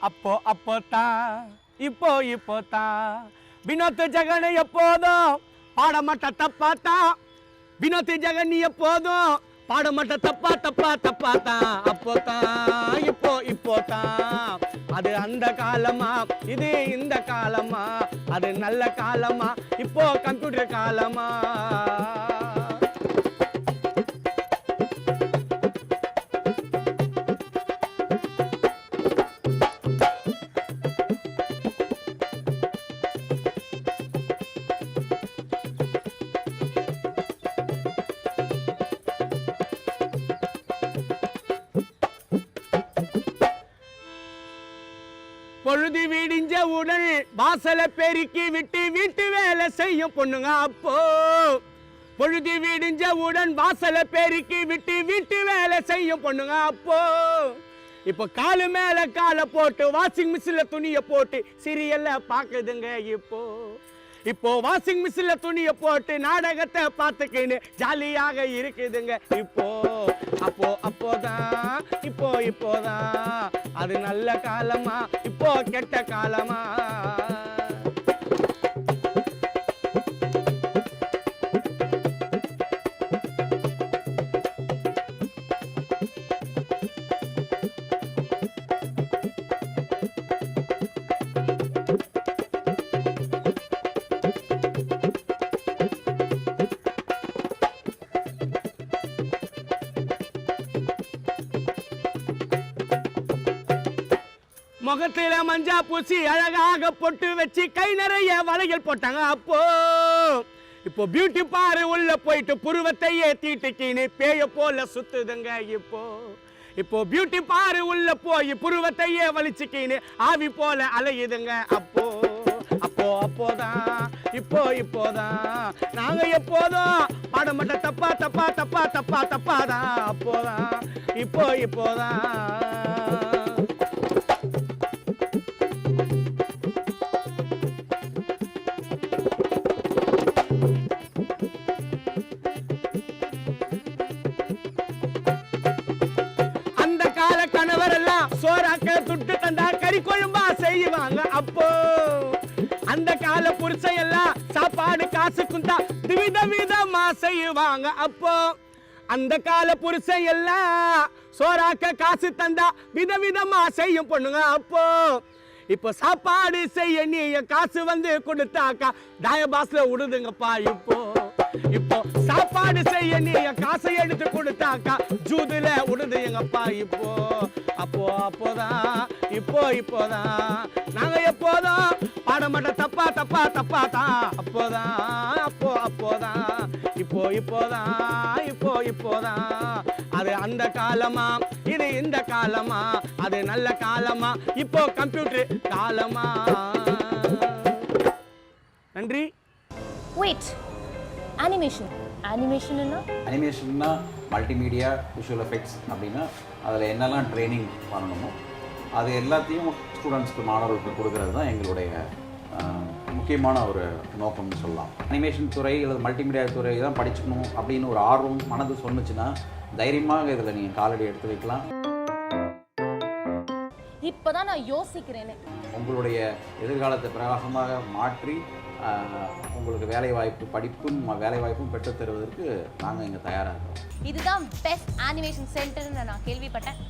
அப்போ தான் இப்போ தான் வினோத் ஜெகன் எப்போதும் பாடமாட்ட தப்பாத்தா வினோத் ஜெகன் எப்போதும் பாடமாட்ட தப்பா தான் அப்போ தான் இப்போ தான் அது அந்த காலமா இது இந்த காலமா அது நல்ல காலமா இப்போ கம்ப்யூட்டர் காலமா பொழுது விடிஞ்ச உடனே வாசல பெருக்கி விட்டு வீட்டு வேலை செய்யும் பொண்ணுங்க அப்போ பொழுது விடிஞ்ச உடன் வாசல பெருக்கி விட்டு வீட்டு வேலை செய்யும் பொண்ணுங்க அப்போ இப்போ காலு மேல காலை போட்டு வாஷிங் மிஷின்ல துணியை போட்டு சீரியல்ல பாக்குதுங்க இப்போ வாஷிங் மிஷின்ல துணியை போட்டு நாடகத்தை பார்த்துக்கின்னு ஜாலியாக இருக்குதுங்க அப்போதான் இப்போதான் அது நல்ல காலமா இப்போ கெட்ட காலமா முகத்தில மஞ்சா பூசி அழகாக பொட்டு வச்சு கை நிறைய வளையல் போட்டாங்க இப்போ பியூட்டி பாரு உள்ள போயிட்டு புருவத்தை ஏத்திட்டுக்கின்னு பேய போல சுத்துதுங்க இப்போ பியூட்டி பாரு உள்ள போய் புருவத்தையே வலிச்சுக்கின்னு ஆவி போல அலையுதுங்க அப்போதான் இப்போதான் நாங்க எப்போதும் பாடமாட்ட தப்பாதான் அப்போதான் இப்போதான் கணவரெல்லாம் சோறாக்க துட்டு தந்தா கறி குழம்பா செய்வாங்க அந்த கால புருஷன் எல்லாம் சாப்பாடு காசுக்கும் தான் விதவிதமா செய்வாங்க அந்த கால புருஷன் எல்லாம் சோறாக்க காசு தந்தா விதவிதமா செய்யும் பொண்ணுங்க இப்போ சாப்பாடு செய்ய நீங்க காசு வந்து கொடுத்தாக்கா டயபாஸ்ல விடுதுங்கப்பா இப்போ சாப்பாடு செய்ய நீங்க காசை எடுத்து கொடுத்தாக்கா ஜூதுல விடுது எங்கப்பா அப்போதான் இப்போதான் நாங்க எப்போதும் பாடமாட்ட தப்பாதான் அப்போதான் இப்போதான் அது அந்த காலமா இது இந்த காலமா அது நல்ல காலமா இப்போ கம்ப்யூட்டர் காலமா நன்றி வெயிட் அனிமேஷன்னா மல்டிமீடியா விஷுவல் எஃபெக்ட்ஸ் அப்படின்னா அதில் என்னெல்லாம் ட்ரைனிங் பண்ணணுமோ அது எல்லாத்தையும் ஸ்டூடெண்ட்ஸ்க்கு மாணவர்களுக்கு கொடுக்கறது தான் எங்களுடைய முக்கியமான ஒரு நோக்கம்னு சொல்லலாம். அனிமேஷன் துறை அல்லது மல்டிமீடியா துறை தான் படிச்சுக்கணும் அப்படின்னு ஒரு ஆர்வம் மனது சொன்னுச்சுன்னா தைரியமாக இதில் நீங்கள் காலடி எடுத்து வைக்கலாம். இப்போதான் நான் யோசிக்கிறேனே. உங்களுடைய எதிர்காலத்தை பிரகாசமாக மாற்றி உங்களுக்கு வேலைவாய்ப்பு படிப்பும் வேலைவாய்ப்பும் பெற்றுத் தருவதற்கு நாங்கள் இங்கே தயாராக இருக்கோம். இதுதான் பெஸ்ட் அனிமேஷன் சென்டர்னு நான் கேள்விப்பட்டேன்.